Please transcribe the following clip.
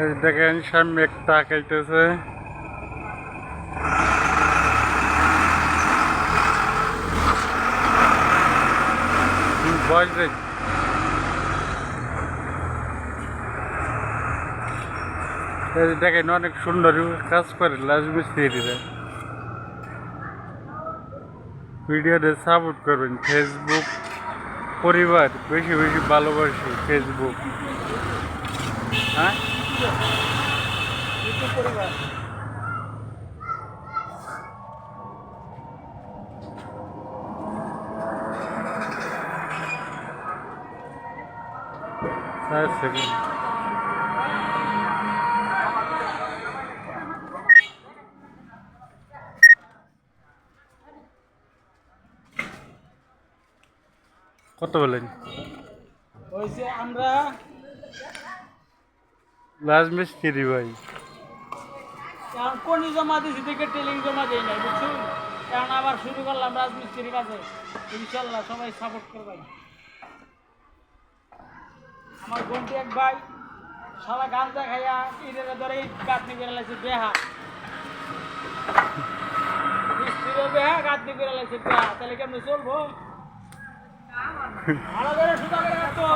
এই দেখেন সামনে একটা আঁকাইতেছে। বয়স দেখেন অনেক সুন্দর কাজ করে রাজমিস্ত্রিরা। ভিডিওতে সাপোর্ট করবেন। ফেসবুক পরিবার বেশি বেশি ভালোবাসি ফেসবুক। হ্যাঁ পরিবার সেকেন্ড কত বলেন? হয়েছে আমরা রাজমিস্ত্রি ভাই। কারণ কোনি জমা দিয়েছি থেকে টেলিং জমা দেই নাই বুঝছো, কারণ আবার শুরু করলাম রাজমিস্ত্রির কাজে। ইনশাল্লাহ সবাই সাপোর্ট করবেন। আমার বোনটি এক ভাই সারা গাঁজা খাইয়া ইটের ধরে ইট গাঁথনি করে লাগছে বেহা, মিস্ত্রিরও বেহা গাঁথনি করে লাগছে বেহা, তাহলে কেমনি চলবো? ভালো করে সুতা করে রাখতো।